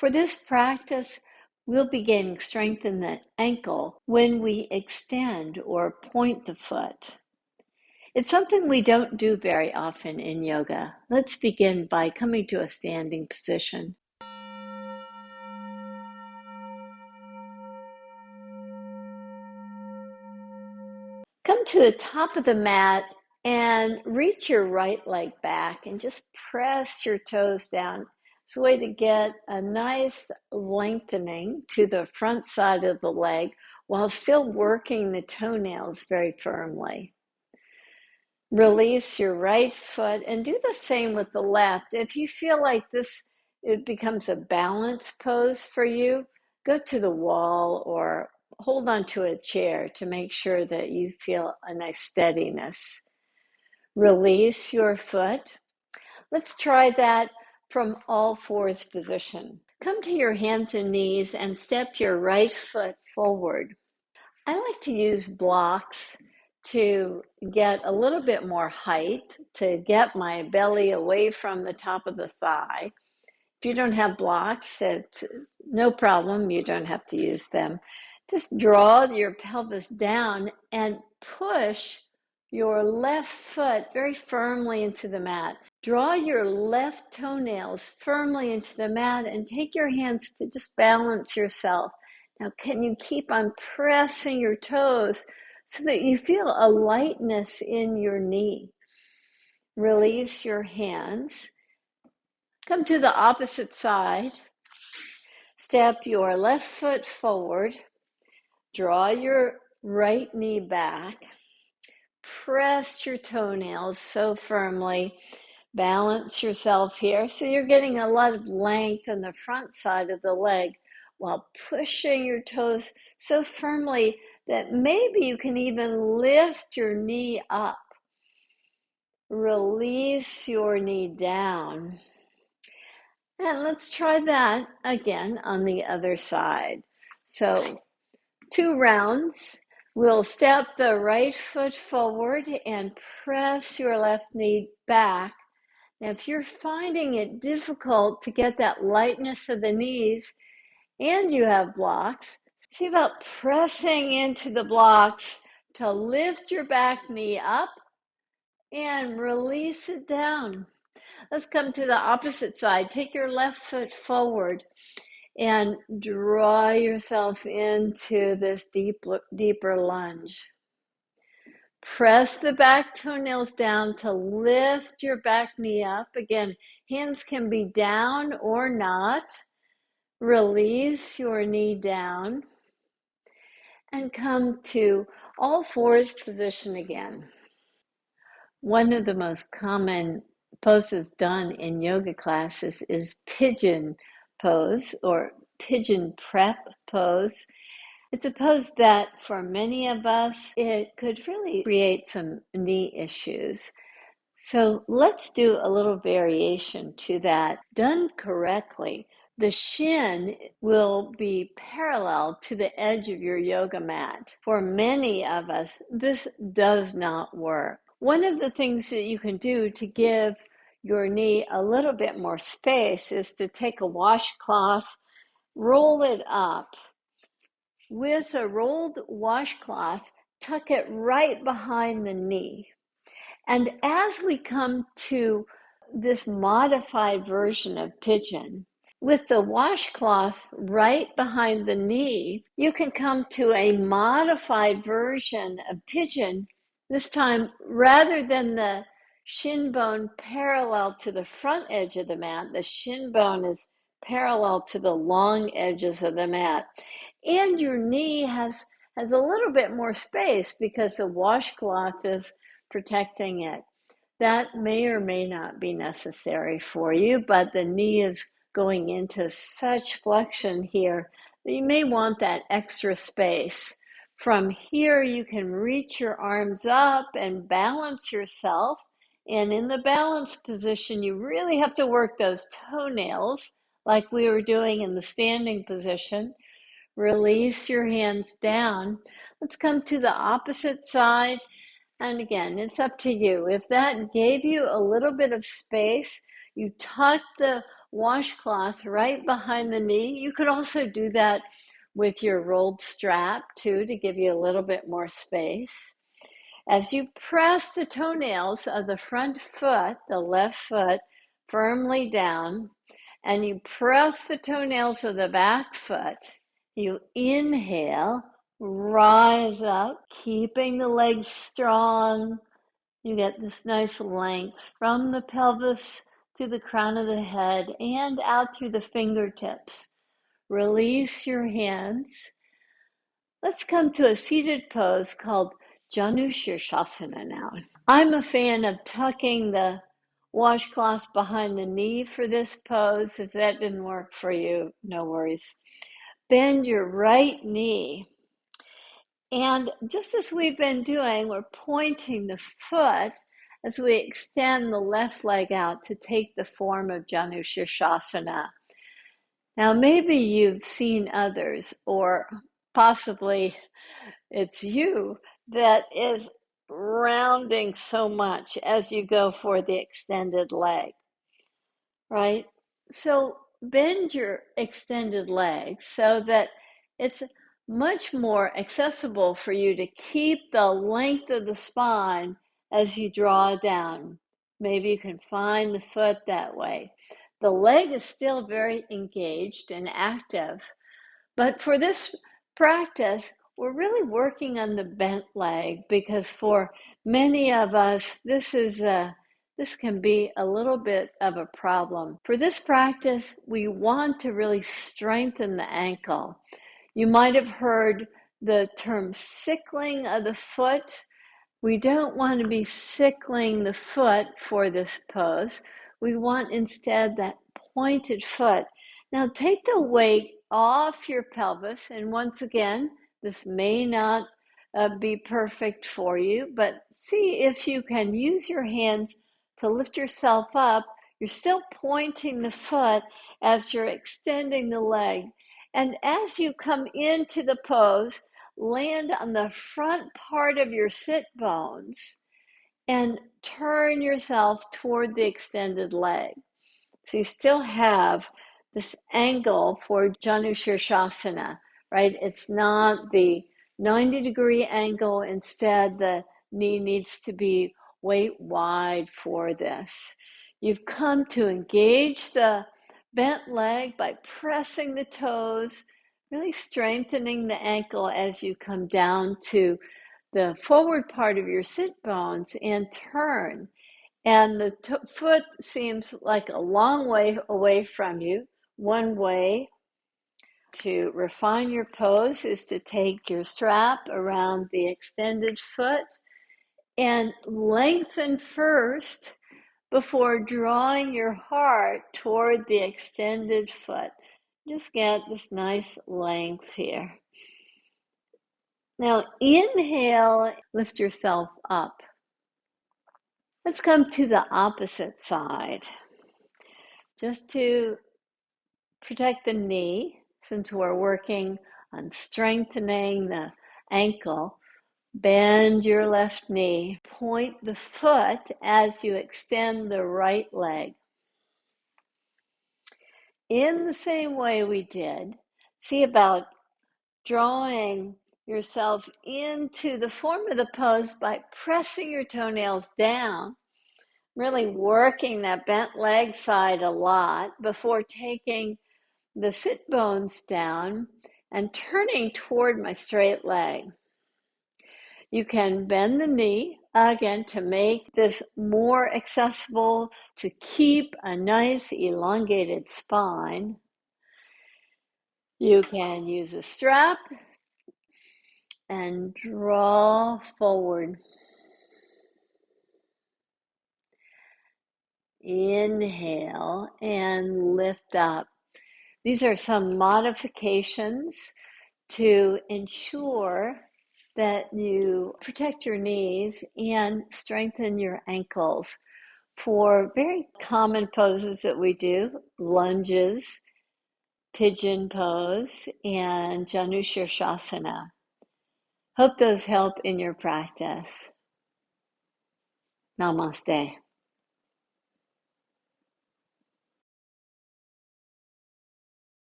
For this practice, we'll be gaining strength in the ankle when we extend or point the foot. It's something we don't do very often in yoga. Let's begin by coming to a standing position. Come to the top of the mat and reach your right leg back and just press your toes down. It's a way to get a nice lengthening to the front side of the leg while still working the toenails very firmly. Release your right foot and do the same with the left. If you feel like it becomes a balance pose for you, go to the wall or hold onto a chair to make sure that you feel a nice steadiness. Release your foot. Let's try that from all fours position. Come to your hands and knees and step your right foot forward. I like to use blocks to get a little bit more height, to get my belly away from the top of the thigh. If you don't have blocks, it's no problem. You don't have to use them. Just draw your pelvis down and push your left foot very firmly into the mat. Draw your left toenails firmly into the mat and take your hands to just balance yourself. Now, can you keep on pressing your toes so that you feel a lightness in your knee? Release your hands. Come to the opposite side. Step your left foot forward. Draw your right knee back. Press your toenails so firmly. Balance yourself here. So you're getting a lot of length on the front side of the leg while pushing your toes so firmly that maybe you can even lift your knee up. Release your knee down. And let's try that again on the other side. So 2 rounds. We'll step the right foot forward and press your left knee back. Now, if you're finding it difficult to get that lightness of the knees and you have blocks, see about pressing into the blocks to lift your back knee up and release it down. Let's come to the opposite side. Take your left foot forward and draw yourself into this deeper lunge. Press the back toenails down to lift your back knee up. Again, hands can be down or not. Release your knee down and come to all fours position again. One of the most common poses done in yoga classes is pigeon pose or pigeon prep pose. It's a pose that for many of us, it could really create some knee issues. So let's do a little variation to that. Done correctly, the shin will be parallel to the edge of your yoga mat. For many of us, this does not work. One of the things that you can do to give your knee a little bit more space is to take a washcloth, roll it up. With a rolled washcloth, tuck it right behind the knee. And as we come to this modified version of pigeon, with the washcloth right behind the knee, you can come to a modified version of pigeon. This time, rather than the shin bone parallel to the front edge of the mat, the shin bone is parallel to the long edges of the mat. And your knee has a little bit more space because the washcloth is protecting it. That may or may not be necessary for you, but the knee is going into such flexion here that you may want that extra space. From here, you can reach your arms up and balance yourself. And in the balance position, you really have to work those toenails like we were doing in the standing position. Release your hands down. Let's come to the opposite side. And again, it's up to you. If that gave you a little bit of space, you tuck the washcloth right behind the knee. You could also do that with your rolled strap too, to give you a little bit more space. As you press the toenails of the front foot, the left foot, firmly down, and you press the toenails of the back foot, you inhale, rise up, keeping the legs strong. You get this nice length from the pelvis to the crown of the head and out through the fingertips. Release your hands. Let's come to a seated pose called janu sirshasana now. I'm a fan of tucking the washcloth behind the knee for this pose. If that didn't work for you, no worries. Bend your right knee. And just as we've been doing, we're pointing the foot as we extend the left leg out to take the form of janu sirshasana. Now, maybe you've seen others, or possibly it's you that is rounding so much as you go for the extended leg, right? So bend your extended leg so that it's much more accessible for you to keep the length of the spine as you draw down. Maybe you can find the foot that way. The leg is still very engaged and active, but for this practice, we're really working on the bent leg because for many of us, this can be a little bit of a problem. For this practice, we want to really strengthen the ankle. You might have heard the term sickling of the foot. We don't want to be sickling the foot for this pose. We want instead that pointed foot. Now take the weight off your pelvis, and once again, this may not be perfect for you, but see if you can use your hands to lift yourself up. You're still pointing the foot as you're extending the leg. And as you come into the pose, land on the front part of your sit bones and turn yourself toward the extended leg. So you still have this angle for janu sirshasana, right? It's not the 90-degree angle. Instead, the knee needs to be weight wide for this. You've come to engage the bent leg by pressing the toes, really strengthening the ankle as you come down to the forward part of your sit bones and turn. And the foot seems like a long way away from you. One way to refine your pose is to take your strap around the extended foot and lengthen first before drawing your heart toward the extended foot. Just get this nice length here. Now inhale, lift yourself up. Let's come to the opposite side. Just to protect the knee, since we're working on strengthening the ankle, bend your left knee. Point the foot as you extend the right leg. In the same way we did, see about drawing yourself into the form of the pose by pressing your toenails down, really working that bent leg side a lot before taking the sit bones down and turning toward my straight leg. You can bend the knee again to make this more accessible, to keep a nice elongated spine. You can use a strap and draw forward. Inhale and lift up. These are some modifications to ensure that you protect your knees and strengthen your ankles for very common poses that we do: lunges, pigeon pose, and janu sirshasana. Hope those help in your practice. Namaste.